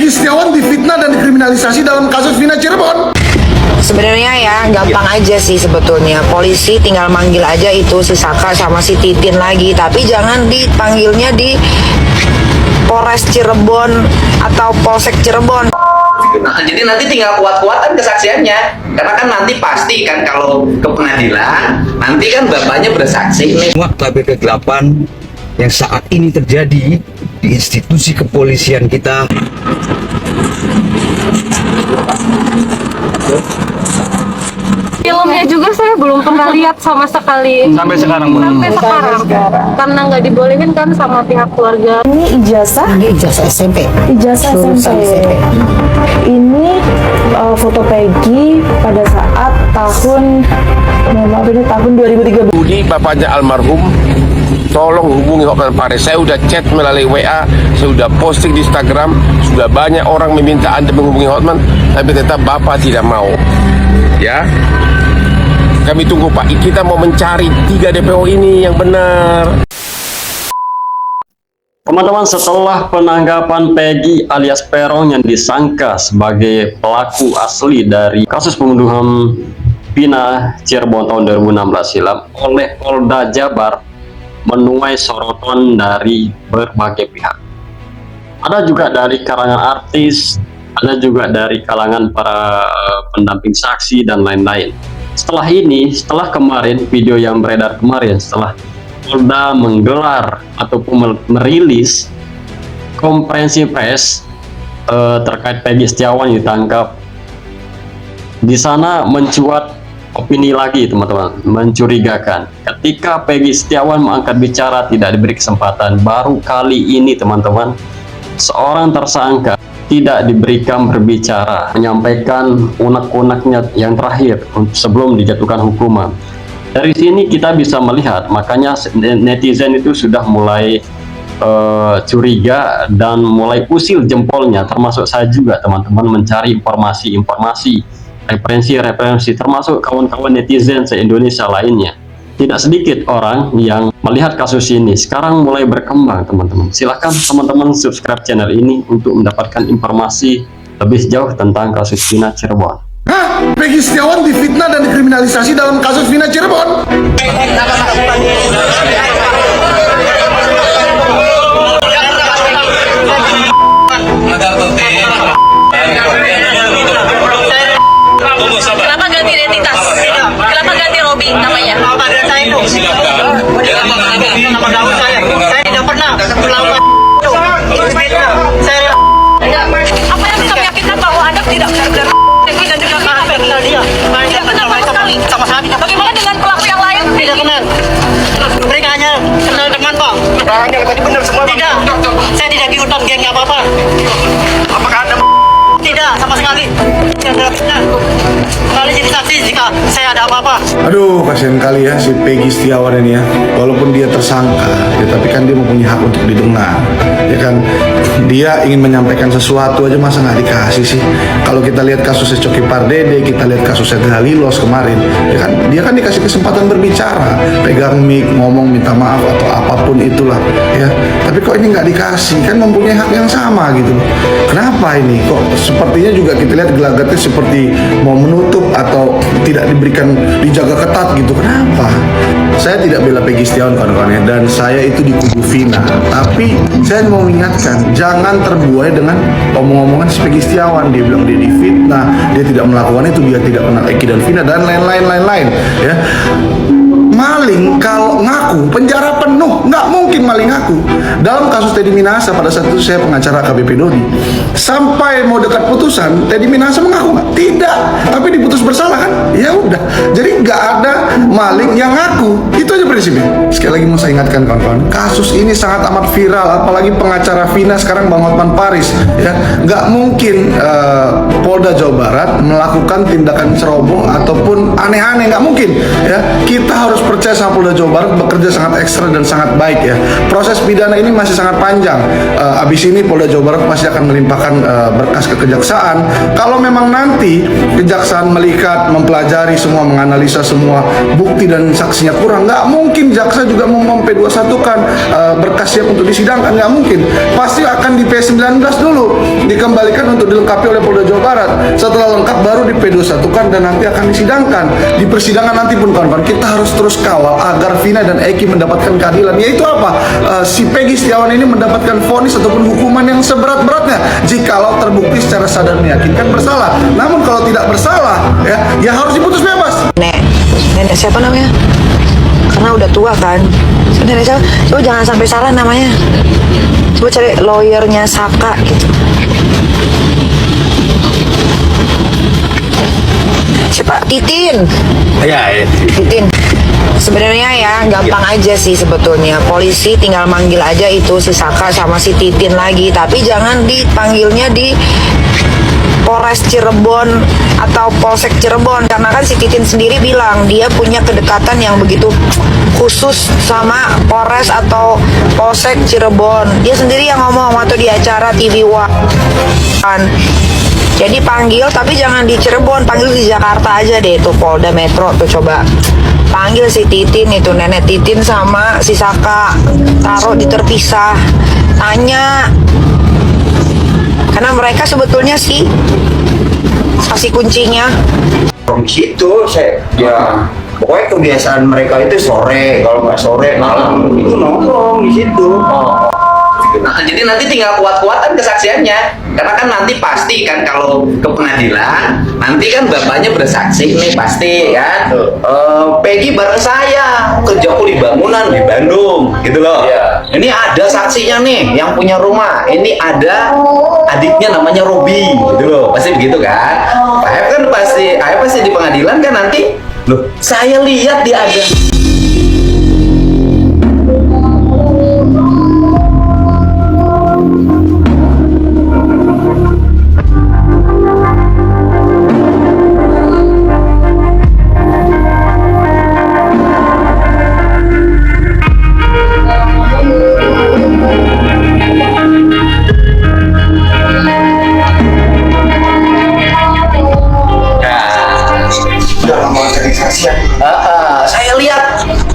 Peggy Setiawan difitnah dan dikriminalisasi dalam kasus Vina Cirebon. Sebenarnya ya gampang aja sih sebetulnya. Polisi tinggal manggil aja itu si Saka sama si Titin lagi, tapi jangan dipanggilnya di Polres Cirebon atau Polsek Cirebon. Nah, jadi nanti tinggal kuat-kuatan kesaksiannya, karena kan nanti pasti kan kalau ke pengadilan nanti kan bapaknya bersaksi nih. Fakta kegelapan yang saat ini terjadi di institusi kepolisian kita. Filmnya juga saya belum pernah lihat sama sekali. Sampai sekarang Karena nggak dibolehin kan sama pihak keluarga. Ini ijazah SMP. ijazah SMP. Ini foto Peggy pada saat tahun 2013. Ini bapaknya almarhum, tolong hubungi Hotman Paris. Saya udah chat melalui WA, saya udah posting di Instagram, sudah banyak orang meminta Anda menghubungi Hotman, tapi tetap Bapak tidak mau. Ya, kami tunggu Pak. Kita mau mencari 3 DPO ini yang benar. Teman-teman, setelah penangkapan Peggy alias Peron yang disangka sebagai pelaku asli dari kasus pembunuhan Vina Cirebon tahun 2016 silam oleh Polda Jabar, menuai sorotan dari berbagai pihak. Ada juga dari kalangan artis, ada juga dari kalangan para pendamping saksi dan lain-lain. Setelah kemarin video yang beredar kemarin, setelah Polda menggelar ataupun merilis konferensi pers terkait Peggy Setiawan ditangkap, di sana mencuat opini lagi teman-teman, mencurigakan. Ketika Peggy Setiawan mengangkat bicara tidak diberi kesempatan. Baru kali ini teman-teman, seorang tersangka tidak diberikan berbicara, menyampaikan unek-uneknya yang terakhir sebelum dijatuhkan hukuman. Dari sini kita bisa melihat, makanya netizen itu sudah mulai curiga dan mulai usil jempolnya, termasuk saya juga teman-teman, mencari informasi-informasi, referensi, termasuk kawan-kawan netizen se-Indonesia lainnya. Tidak sedikit orang yang melihat kasus ini sekarang mulai berkembang teman-teman. Silahkan teman-teman subscribe channel ini untuk mendapatkan informasi lebih jauh tentang kasus Vina Cirebon. Hah? Peggy Setiawan difitnah dan dikriminalisasi dalam kasus Vina Cirebon. Kenapa ganti identitas? Kenapa ganti Robi namanya? Saya tidak pernah melakukan Apa yang bisa meyakinkan bahwa Anda tidak benar-benar Peggy dan juga Peggy? Tidak kenal sama sekali. sama sekali. Bagaimana dengan pelaku yang lain? Tidak kenal. Mereka hanya kenal teman Bang. Benar semua. Tidak, saya tidak ikutan geng apa-apa. Apakah Anda Tidak, sama sekali. Tidak pernah. Kali jadi saksi jika saya ada apa-apa. Aduh, kasihan kali ya si Peggy Setiawan ini ya. Walaupun dia tersangka, ya tapi kan dia mempunyai hak untuk didengar. Ya kan, dia ingin menyampaikan sesuatu aja masa nggak dikasih sih. Kalau kita lihat kasusnya Coki Pardede, kita lihat kasusnya Halilos kemarin, ya kan dia kan dikasih kesempatan berbicara, pegang mic, ngomong, minta maaf atau apapun itulah, ya. Tapi kok ini nggak dikasih, kan mempunyai hak yang sama gitu loh. Kenapa ini? Kok sepertinya juga kita lihat gelagatnya seperti mau menutup atau tidak diberikan, dijaga ketat gitu. Kenapa? Saya tidak bela Peggy Setiawan kawan-kawan ya, dan saya itu di kubu Vina. Tapi saya mau mengingatkan, jangan terbuai dengan omong-omongan si Peggy Setiawan. Dia bilang dia difitnah, dia tidak melakukan itu, dia tidak kenal Eki dan Vina dan lain-lain ya. Maling kalau ngaku penjara penuh, nggak mungkin maling ngaku. Dalam kasus Teddy Minahasa pada saat itu saya pengacara AKBP Dodi, sampai mau dekat putusan Teddy Minahasa mengaku nggak? Tidak, tapi diputus bersalah kan? Ya udah, jadi nggak ada maling yang ngaku. Itu aja prinsipnya. Sekali lagi mau saya ingatkan kawan-kawan, kasus ini sangat amat viral, apalagi pengacara Vina sekarang Bang Hotman Paris ya. Nggak mungkin Polda Jawa Barat melakukan tindakan ceroboh ataupun aneh-aneh, nggak mungkin ya. Kita harus percaya sama Polda Jawa Barat bekerja sangat ekstra dan sangat baik ya. Proses pidana ini masih sangat panjang. Abis ini Polda Jawa Barat masih akan melimpahkan berkas ke kejaksaan. Kalau memang nanti kejaksaan melihat, mempelajari semua, menganalisa semua bukti dan saksinya kurang, nggak mungkin jaksa juga mau P21-kan berkas siap untuk disidangkan, nggak mungkin. Pasti akan di P19 dulu dikembalikan untuk dilengkapi oleh Polda Jawa Barat. Setelah lengkap baru di P21-kan dan nanti akan disidangkan. Di persidangan nanti pun kawan-kawan, kita harus terus kawal agar Vina dan Eki mendapatkan keadilan. Yaitu apa? Si Peggy Setiawan ini mendapatkan vonis ataupun hukuman yang seberat-beratnya jikalau terbukti secara sadar meyakinkan bersalah. Namun kalau tidak bersalah, ya harus diputus bebas. Nenek siapa namanya? Karena udah tua kan. Nenek siapa? Coba jangan sampai salah namanya. Coba cari lawyernya Saka gitu. Siapa? Titin. Ya, Titin. Sebenarnya ya gampang aja sih sebetulnya. Polisi tinggal manggil aja itu si Saka sama si Titin lagi. Tapi jangan dipanggilnya di Polres Cirebon atau Polsek Cirebon, karena kan si Titin sendiri bilang dia punya kedekatan yang begitu khusus sama Polres atau Polsek Cirebon. Dia sendiri yang ngomong waktu di acara TV One. Jadi panggil, tapi jangan di Cirebon, panggil di Jakarta aja deh, tuh Polda Metro tuh coba. Panggil si Titin itu, nenek Titin sama si Saka, taruh di terpisah, tanya. Karena mereka sebetulnya sih saksi kuncinya. Di situ saya ya pokoknya kebiasaan mereka itu sore, kalau nggak sore malam itu nongkrong di situ. Nah, jadi nanti tinggal kuat-kuatan kesaksiannya, karena kan nanti pasti kan kalau ke pengadilan nanti kan bapaknya bersaksi nih pasti kan. Peggy bareng saya kerja kuli bangunan di Bandung gitu loh. Ini ada saksinya nih yang punya rumah, ini ada adiknya namanya Robi gitu loh, pasti begitu kan. Pak kan pasti di pengadilan kan nanti loh, saya lihat dia ada.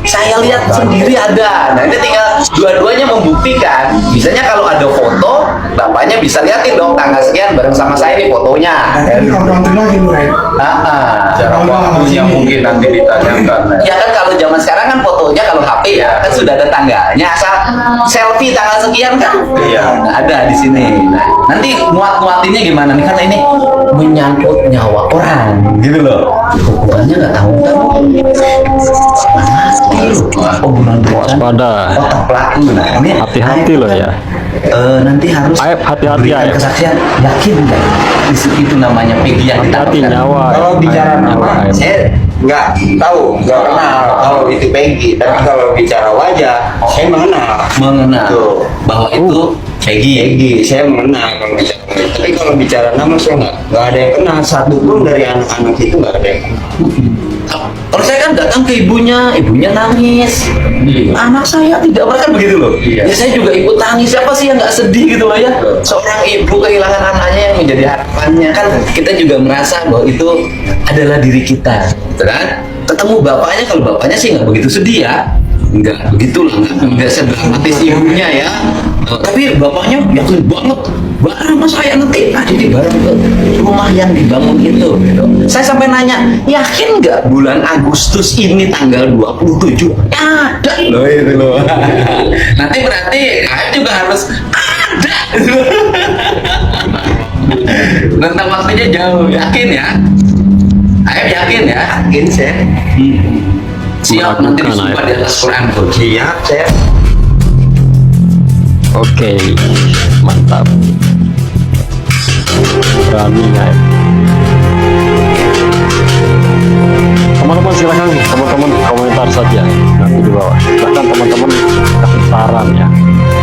Saya lihat sendiri ada. Nah ini tinggal dua-duanya membuktikan. Misalnya kalau ada foto, bapaknya bisa liatin dong tanggal sekian bareng sama saya nih fotonya. Cara waktunya mungkin nanti ditanyakan. Ya kan kalau zaman sekarang kan fotonya kalau HP ya kan sudah ada tanggalnya, asal selfie tanggal sekian kan. Iya. Ada di sini. Nah, nanti muat-muatinnya gimana nih, karena ini menyangkut nyawa orang gitu loh. Hukumannya nggak tahu kan. Waspada. Otak pelaku. Nah, ini Hati-hati loh ya. Nanti harus Aib, hati-hati, berikan Aib. kesaksian. Yakin nggak itu namanya Peggy yang Hati-hati ditangkap? nyawa. Kalau bicara nama, Aib. saya nggak tahu, nggak kenal kalau itu Peggy. Tapi kalau bicara wajah, saya mengenal. Tuh. Bahwa itu Peggy. Saya mengenal kalau bicara. Tapi kalau bicara nama saya nggak ada yang kenal. Satu pun dari anak-anak itu nggak ada yang kenal. Kalau saya kan datang ke ibunya nangis. Anak saya tidak pernah kan begitu loh. Ya saya juga ikut tangis. Siapa sih yang nggak sedih gitu loh ya? Seorang ibu kehilangan anaknya yang menjadi harapannya, kan kita juga merasa bahwa itu adalah diri kita, gitu kan? Ketemu bapaknya, kalau bapaknya sih nggak begitu sedih ya. Enggak begitulah, nggak sedramatis ibunya ya. Tapi bapaknya yakin banget, barang mas saya nanti ini barang rumah yang dibangun itu gitu. Saya sampai nanya, yakin nggak bulan Agustus ini tanggal 27 ada loh itu loh. Nanti berarti kalian juga harus ada. Tentang waktunya jauh, yakin ya? Ayo yakin ya? Yakin saya. Siap nanti disumpah di atas Quran kok. Siap saya. Oke, mantap. Berani ya. Teman-teman silakan teman-teman komentar saja nanti di bawah. Silakan teman-teman kasih saran ya.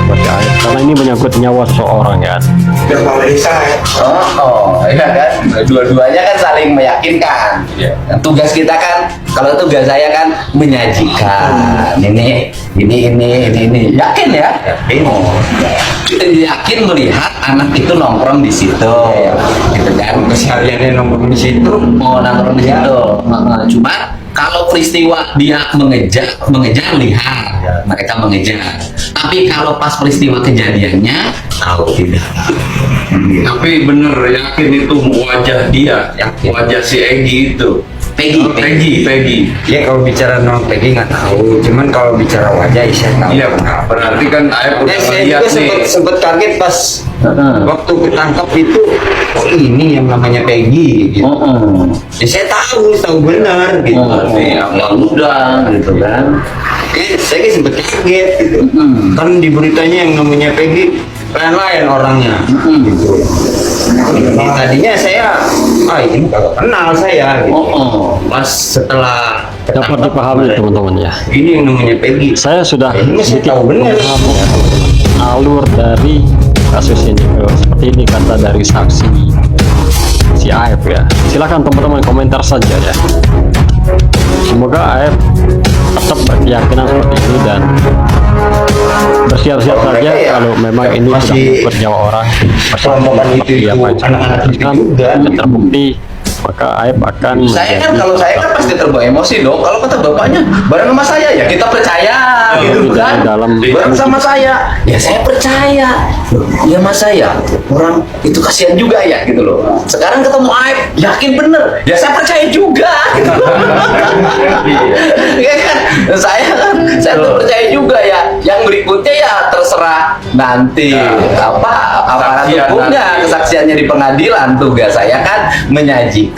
bagi Aep karena ini menyangkut nyawa seseorang kan. Kepala desa ya. Iya kan, dua-duanya kan saling meyakinkan. Tugas kita kan, kalau tugas saya kan menyajikan ini, yakin ya? Yakin melihat anak itu nongkrong di situ, gitu kan? Kesehariannya nongkrong di situ. Mau nongkrong di situ. Cuma kalau peristiwa dia mengejar lihat mereka mengejar. Tapi kalau pas peristiwa kejadiannya tahu tidak. Tapi bener yakin itu wajah dia, wajah si Egi itu. Peggy. Ya kalau bicara nama Peggy nggak tahu, cuman kalau bicara wajah saya tahu. Iya, berarti kan Aep udah Saya lihat juga nih. sempet kaget pas waktu ketangkap itu, oh ini yang namanya Peggy gitu. Ya, saya tahu benar gitu. Nggak mudah gitu kan. Saya sempet kaget gitu. Kan di beritanya yang namanya Peggy lain orangnya gitu. Tadinya saya, ini kagak kenal saya gitu. Pas setelah Dapat dipahami teman-teman ya. ini yang namanya Peggy. Saya sudah Ini saya sedikit tahu benar. memahami ya, teman-teman, alur dari kasus ini. Seperti ini kata dari saksi si Aep ya. Silakan teman-teman komentar saja ya. Semoga Aep tetap berkeyakinan seperti ini dan bersiap-siap saja kalau memang ini sudah menyangkut nyawa orang. Perombakan itu anak-anak itu juga. Dan terbukti maka Aep akan Saya kan kalau saya kan pasti terbawa emosi dong. Kalau kata bapaknya bareng sama saya ya kita percaya gitu kan. Bareng sama saya ya saya percaya. Ya mas saya orang itu kasihan juga ya gitu loh. Sekarang ketemu Aep yakin bener ya saya percaya juga gitu. Ya kan saya tuh percaya juga ya. Yang berikutnya ya terserah nanti aparat hukumnya kesaksiannya di pengadilan. Tugas saya kan menyajikan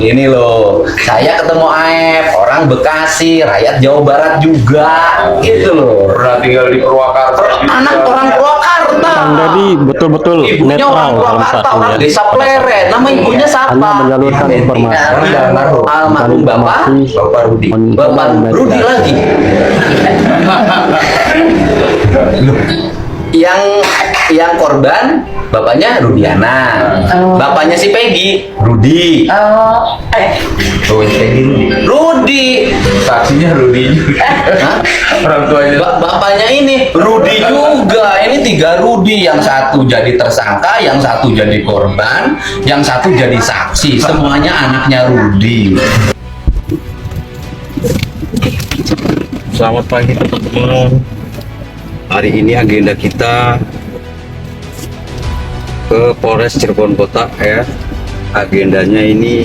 ini loh, saya ketemu Aep orang Bekasi, rakyat Jawa Barat juga gitu loh. Pernah tinggal di Purwakarta. Anak orang Purwakarta. Kang Deddy betul-betul Ibunya orang netral dalam saat Purwakarta, ini orang ya. desa Pleret. Nama ibunya siapa? Hanya menyalurkan informasi. Almarhum Bapak Rudi. Bapak Rudi lagi. yang korban bapaknya Rudiana, bapaknya si Peggy Rudi. Rudi. Saksinya Rudi. Orang tuanya. Bapaknya ini Rudi juga. Ini 3 Rudi, yang satu jadi tersangka, yang satu jadi korban, yang satu jadi saksi. Semuanya anaknya Rudi. Selamat pagi teman-teman. Hari ini agenda kita ke Polres Cirebon Kota ya. Agendanya ini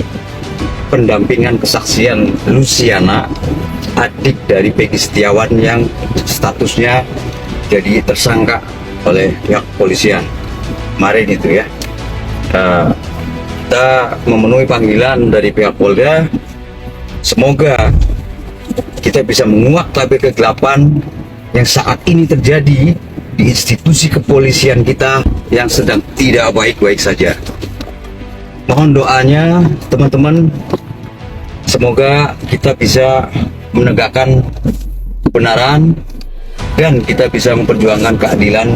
pendampingan kesaksian Luciana, adik dari Peggy Setiawan yang statusnya jadi tersangka oleh pihak kepolisian kemarin itu ya. Kita memenuhi panggilan dari pihak Polda. Semoga kita bisa menguak tabir kegelapan yang saat ini terjadi di institusi kepolisian kita yang sedang tidak baik-baik saja. Mohon doanya teman-teman, semoga kita bisa menegakkan kebenaran dan kita bisa memperjuangkan keadilan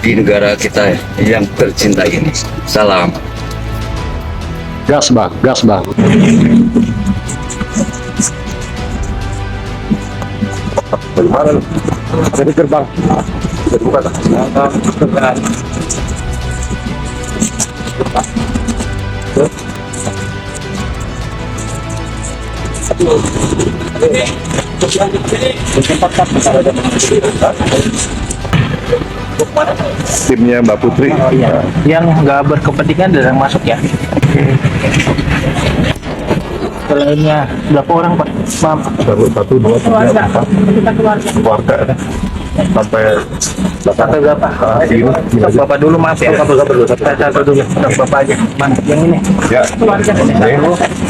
di negara kita yang tercinta ini. Salam. Gas bang, gas bang. Bagaimana? Jadi gerbang. Jadi buka tak? Timnya Mbak Putri. Yang nggak berkepentingan dan masuk ya. Selainnya berapa orang Pak? Maaf. 1, 2, 3, 4 keluarga ya. Sampai berapa? Bapak dulu maaf ya. Satu dulu. Bapak aja. Mana? Yang ini. Ya.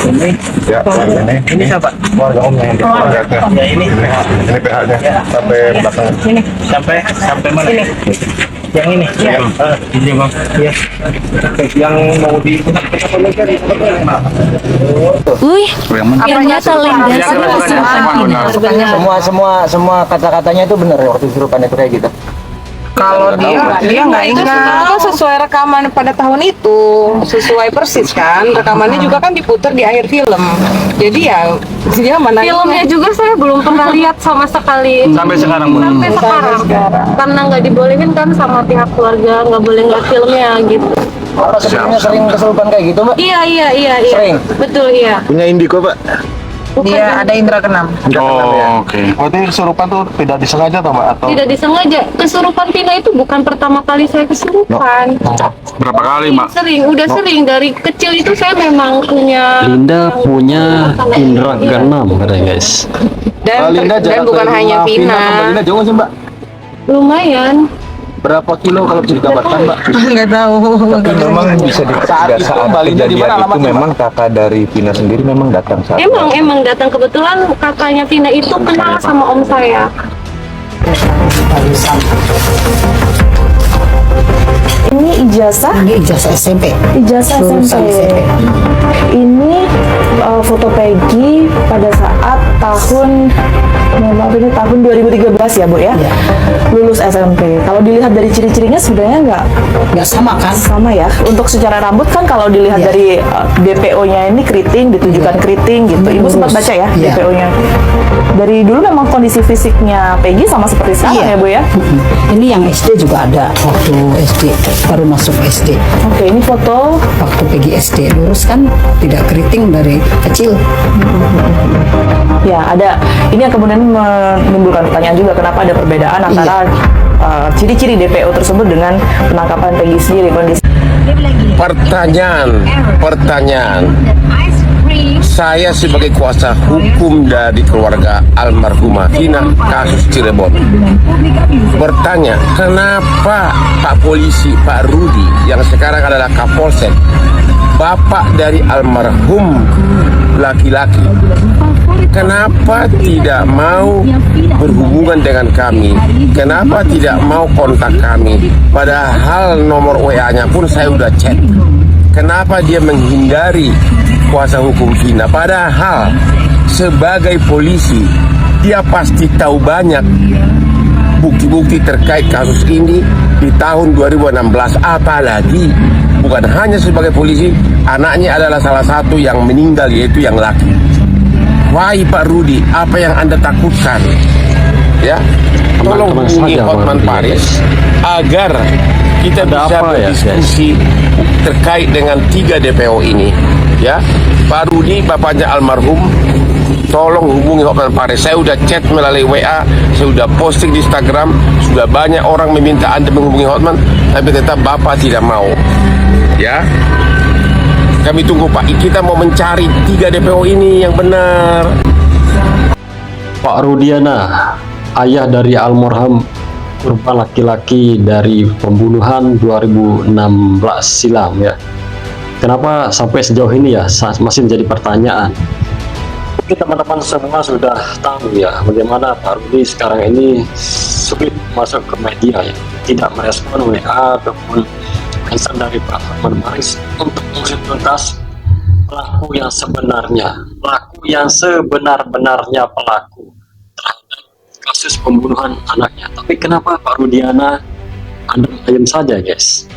Ini. Ya. Ini siapa? Keluarga omnya yang keluarga. Ya ini. Ini PH-nya sampai belakang. Ini. Sampai mana? Ini. Yang ini. Ya. Ini bang. Ya. Yang mau di. Wih, ternyata Linda semua Semua kata-katanya itu benar waktu surupan itu kayak gitu. Kalau dia nggak Itu ingat. semua kan sesuai rekaman pada tahun itu, sesuai persis kan. Rekamannya juga kan diputar di akhir film. Jadi ya dia mana Filmnya juga saya belum pernah lihat sama sekali. Sampai sekarang belum. Sampai sekarang. Karena nggak dibolehin kan sama pihak keluarga, nggak boleh ngeliat filmnya gitu. Sebelumnya sering kesurupan kayak gitu, Mbak? Iya. Sering? Betul, iya. Punya Indigo, Pak. Dia ada indra keenam. Oke. Berarti kesurupan tuh tidak disengaja atau Mbak? Atau Tidak disengaja. Kesurupan Vina itu bukan pertama kali saya kesurupan. berapa kali, Mbak? Udah sering. Dari kecil itu saya memang punya... Linda punya indera keenam katanya guys. dan bukan hanya Vina. Linda jauh sih, Mbak? Lumayan. Berapa kilo kalau bisa digambarkan, Mbak? Nggak tahu. Tapi memang bisa Saat pada itu saat Mbak Linda di kejadian mana itu alamatnya, memang kakak dari Vina sendiri memang datang saat Emang datang kebetulan kakaknya Vina itu kenal sama om saya. Ini ijazah? Ini ijazah SMP. Ijazah Lulusan SMP. Ini foto Peggy pada saat tahun 2013 ya, Bu ya? Lulus SMP. Kalau dilihat dari ciri-cirinya sebenarnya nggak sama kan? sama ya. Untuk secara rambut kan kalau dilihat dari DPO-nya ini keriting, ditujukan keriting gitu. Ibu sempat baca ya DPO-nya. Dari dulu memang kondisi fisiknya Peggy sama seperti sekarang ya, Bu ya? Ini yang SD juga ada waktu SD, baru masuk SD. Oke, ini foto Waktu Peggy SD lurus kan tidak keriting dari kecil. ya ada. Ini yang kemudian menimbulkan pertanyaan juga kenapa ada perbedaan antara ciri-ciri DPO tersebut dengan penangkapan Peggy sendiri kondisi. Pertanyaan. Saya sebagai kuasa hukum dari keluarga almarhumah Vina kasus Cirebon bertanya, kenapa Pak Polisi, Pak Rudi yang sekarang adalah Kapolsek, bapak dari almarhum laki-laki, kenapa tidak mau berhubungan dengan kami? Kenapa tidak mau kontak kami? Padahal nomor WA-nya pun saya udah cek. Kenapa dia menghindari kuasa hukum Vina? Padahal sebagai polisi dia pasti tahu banyak bukti-bukti terkait kasus ini di tahun 2016. Apalagi bukan hanya sebagai polisi, anaknya adalah salah satu yang meninggal, yaitu yang laki. Wahai Pak Rudi, apa yang Anda takutkan? Ya, tolong hubungi Hotman Paris agar kita bisa berdiskusi terkait dengan 3 DPO ini. Ya, Pak Rudi, bapaknya almarhum, tolong hubungi Hotman Paris. Saya udah chat melalui WA, saya udah posting di Instagram, sudah banyak orang meminta Anda menghubungi Hotman, tapi tetap Bapak tidak mau. Ya, kami tunggu Pak. Kita mau mencari 3 DPO ini yang benar. Pak Rudiana, ayah dari almarhum korban laki-laki dari pembunuhan 2016 silam ya. Kenapa sampai sejauh ini ya masih menjadi pertanyaan. Mungkin teman-teman semua sudah tahu ya bagaimana Pak Rudi sekarang ini sulit masuk ke media ya, tidak merespon WA ataupun pesan dari Pak Hotman Paris untuk mengusut tuntas pelaku yang sebenar-benarnya pelaku terhadap kasus pembunuhan anaknya. Tapi kenapa Pak Rudiana Anda ayam saja guys?